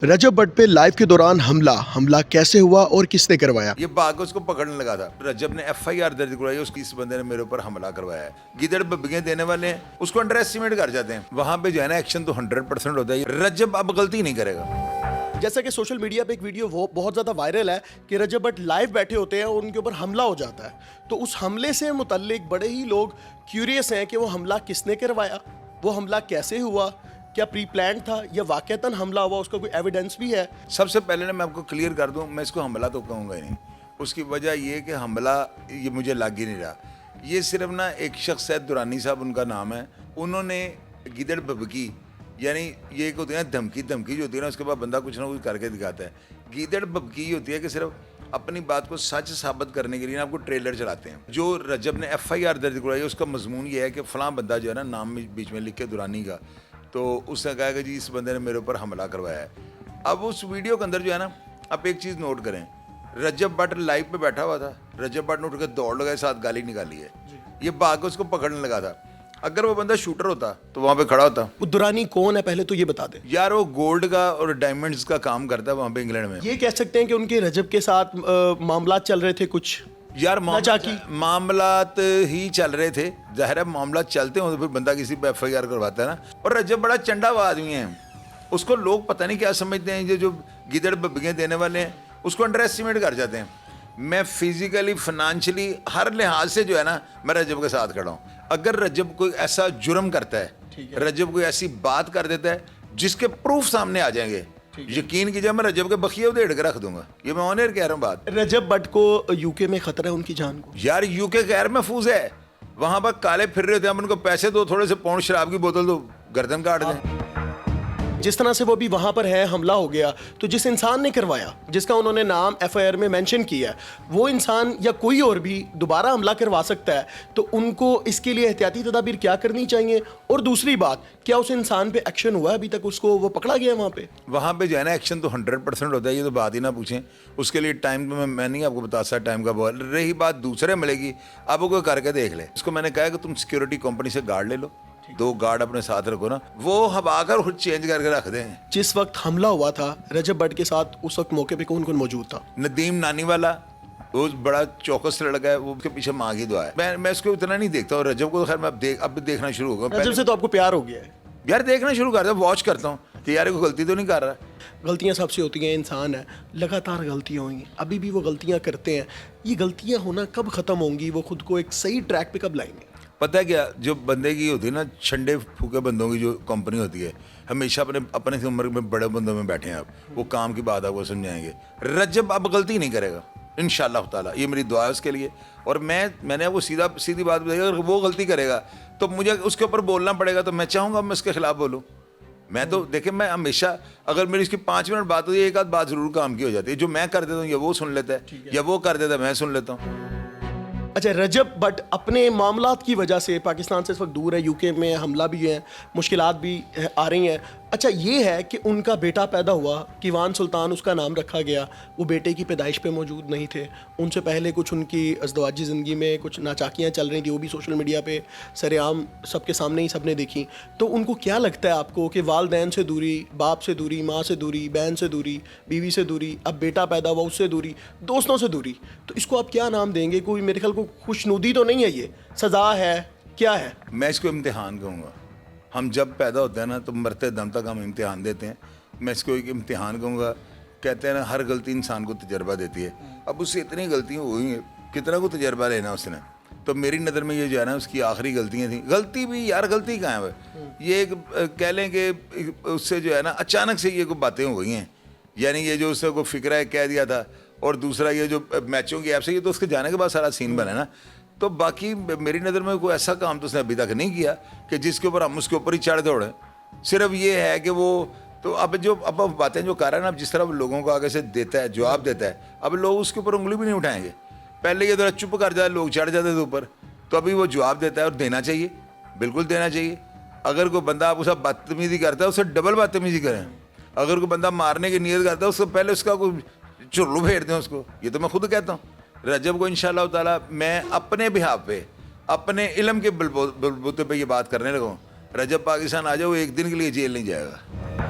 रजब भट्ट पे लाइव के दौरान हमला कैसे हुआ और किसने करवाया? ये भाग उसको पकड़ने लगा था। रजब ने FIR दर्ज करवाई, उसकी इस बंदे ने मेरे ऊपर हमला करवाया है। गिदड़ बब्बियां देने वाले हैं, उसको अंडर एस्टिमेट कर जाते हैं। वहां पे जो है ना एक्शन तो 100% होता है। रजब अब गलती नहीं करेगा। जैसा कि सोशल मीडिया पे एक वीडियो वो बहुत ज़्यादा वायरल है कि रजब भट्ट लाइव बैठे होते हैं और उनके ऊपर हमला हो जाता है। तो उस हमले से मुतल्लिक बड़े ही लोग क्यूरियस हैं कि वो हमला किसने करवाया, वो हमला कैसे हुआ, क्या प्री प्लान था या वाकईतन हमला हुआ, उसका कोई एविडेंस भी है। सबसे पहले ना मैं आपको क्लियर कर दूं, मैं इसको हमला तो कहूँगा ही नहीं। उसकी वजह ये कि हमला ये मुझे लग ही नहीं रहा। ये सिर्फ ना एक शख्स है, दुरानी साहब उनका नाम है, उन्होंने गिदड़ बबकी यानी ये एक होती है ना धमकी जो होती है ना, उसके बाद बंदा कुछ ना कुछ करके दिखाता है। गिदड़ बबकी होती है कि सिर्फ अपनी बात को सच साबित करने के लिए ना आपको ट्रेलर चलाते हैं। जो रजब ने FIR दर्ज करवाई, उसका मजमून ये है कि फलां बंदा जो है ना, नाम बीच में लिख के दुरानी का, तो उसने कहा कि जी इस बंदे ने मेरे ऊपर हमला करवाया है। अब उस वीडियो के अंदर जो है ना, आप एक चीज़ नोट करें, रजब भट्ट लाइव पे बैठा हुआ था। रजब भट्ट ने उठ कर दौड़ लगाए, साथ गाली निकाली है। ये भाग उसको पकड़ने लगा था। अगर वो बंदा शूटर होता तो वहाँ पे खड़ा होता। वो दुरानी कौन है पहले तो ये बता दें। यार वो गोल्ड का और डायमंड्स का काम करता है वहाँ पे इंग्लैंड में। ये कह सकते हैं कि उनके रजब के साथ मामला चल रहे थे कुछ यार नाचाकी मामलात ही चल रहे थे। जाहिर है मामला चलते हो तो फिर बंदा किसी पे FIR करवाता है ना। और रजब बड़ा चंडा हुआ आदमी है, उसको लोग पता नहीं क्या समझते हैं। जो गिदड़ बब्बियां देने वाले हैं, उसको अंडर एस्टिमेट कर जाते हैं। मैं फिजिकली फाइनेंशियली हर लिहाज से जो है ना, मैं रजब के साथ खड़ा हूँ। अगर रजब कोई ऐसा जुर्म करता है, रजब कोई ऐसी बात कर देता है जिसके प्रूफ सामने आ जाएंगे, यकीन कीजिए मैं रजब के बखिए उधेड़ के रख दूंगा। ये मैं ऑनर कह रहा हूँ बात। रजब भट्ट को यूके में खतरा है उनकी जान को। यार यूके गैर महफूज है, वहां पर काले फिर रहे थे। हम उनको पैसे दो, थोड़े से पौंड शराब की बोतल दो, गर्दन काट दें। जिस तरह से वो भी वहां पर है, हमला हो गया, तो जिस इंसान ने करवाया, जिसका उन्होंने नाम FIR में मेंशन किया, वो इंसान या कोई और भी दोबारा हमला करवा सकता है। तो उनको इसके लिए एहतियाती तदाबीर क्या करनी चाहिए? और दूसरी बात, क्या उस इंसान पे एक्शन हुआ है अभी तक? उसको वो पकड़ा गया वहाँ पे? वहाँ पे जो है ना एक्शन तो 100% होता है। ये तो बात ही ना पूछें। उसके लिए टाइम तो मैं नहीं आपको बता सकता टाइम का बहुत। रही बात दूसरे मिलेगी, अब वो कोई करके देख ले। उसको मैंने कहा कि तुम सिक्योरिटी कंपनी से गार्ड ले लो, 2 गार्ड अपने साथ रखो ना, वो हवाकर खुद चेंज करके रख दें। जिस वक्त हमला हुआ था रजब भट्ट के साथ, उस वक्त मौके पे कौन कौन मौजूद था? नदीम नानी वाला, वो बड़ा चौकस लड़का है, वो उसके पीछे माँ की दुआ है। मैं इसको इतना नहीं देखता हूँ। रजब को तो खैर मैं अब देखना शुरू हो गया। रजब से तो आपको प्यार हो गया है? यार देखना शुरू करता हूँ, वॉच करता हूँ कि यार कोई गलती तो नहीं कर रहा। गलतियां सबसे होती हैं, इंसान है, लगातार गलतियां हुई, अभी भी वो गलतियां करते हैं। ये गलतियां होना कब ख़त्म होंगी? वो खुद को एक सही ट्रैक पे कब लाएंगे? पता है क्या, जो बंदे की होती है ना, छंडे फूके बंदों की जो कंपनी होती है, हमेशा अपने से उम्र में बड़े बंदों में बैठे हैं। आप वो काम की बात आपको समझाएंगे। रजब अब गलती नहीं करेगा इंशाल्लाह ताला, ये मेरी दुआ है उसके लिए। और मैंने आपको सीधी बात बताई, अगर वो गलती करेगा तो मुझे उसके ऊपर बोलना पड़ेगा, तो मैं चाहूँगा मैं उसके खिलाफ बोलूँ। मैं तो देखिए, मैं हमेशा अगर मेरी इसकी 5 मिनट बात होती है, एक आध बात जरूर काम की हो जाती है। जो मैं कर देता हूँ या वो सुन लेता है, या वो कर देता है मैं सुन लेता हूँ। अच्छा, रजब भट्ट अपने मामलात की वजह से पाकिस्तान से इस वक्त दूर है, यूके में हमला भी है, मुश्किलात भी आ रही हैं। अच्छा, ये है कि उनका बेटा पैदा हुआ, किवान सुल्तान उसका नाम रखा गया, वो बेटे की पैदाइश पे मौजूद नहीं थे। उनसे पहले कुछ उनकी अज़दवाजी ज़िंदगी में कुछ नाचाकियाँ चल रही थी, वो भी सोशल मीडिया पे सरेआम सबके सामने ही सबने देखी। तो उनको क्या लगता है आपको कि वालदैन से दूरी, बाप से दूरी, माँ से दूरी, बहन से दूरी, बीवी से दूरी, अब बेटा पैदा हुआ उससे दूरी, दोस्तों से दूरी, तो इसको आप क्या नाम देंगे? कोई मेरे ख्याल को खुशनुदी तो नहीं है, ये सज़ा है, क्या है? मैं इसको इम्तिहान कहूँगा। हम जब पैदा होते हैं ना, तो मरते दम तक हम इम्तिहान देते हैं। मैं इसको एक इम्तिहान कहूँगा। कहते हैं ना, हर गलती इंसान को तजर्बा देती है। अब उससे इतनी गलतियाँ हुई हैं, कितना को तजर्बा लेना उसने। तो मेरी नज़र में ये जो है ना, उसकी आखिरी गलतियाँ थी। गलती भी यार, गलती कहाँ है? ये एक कह लें कि उससे जो है ना, अचानक से ये कोई बातें हो गई हैं। यानी ये जो उससे को फिक्र है कह दिया था, और दूसरा ये जो मैचों की ऐप से, ये तो उसके जाने के बाद सारा सीन बना ना। तो बाकी मेरी नज़र में कोई ऐसा काम तो उसने अभी तक नहीं किया कि जिसके ऊपर हम उसके ऊपर ही चढ़ दौड़े। सिर्फ ये है कि वो तो अब बातें जो कर रहा है ना, अब जिस तरह लोगों को आगे से देता है, जवाब देता है, अब लोग उसके ऊपर उंगली भी नहीं उठाएंगे। पहले ये थोड़ा चुप कर जाए, लोग चढ़ जाते थे ऊपर, तो अभी वो जवाब देता है और देना चाहिए, बिल्कुल देना चाहिए। अगर कोई बंदा आप उसका बदतमीजी करता है, उससे डबल बदतमीजी करें। अगर कोई बंदा मारने की नीयत करता है, उससे पहले उसका कोई चुल्लू फेर दें उसको। ये तो मैं खुद कहता हूँ। रजब को इंशाल्लाह ताला मैं अपने बिहाफ पे, अपने इल्म के बलबूते पे ये बात करने लगा हूँ। रजब पाकिस्तान आ जाओ, एक दिन के लिए जेल नहीं जाएगा।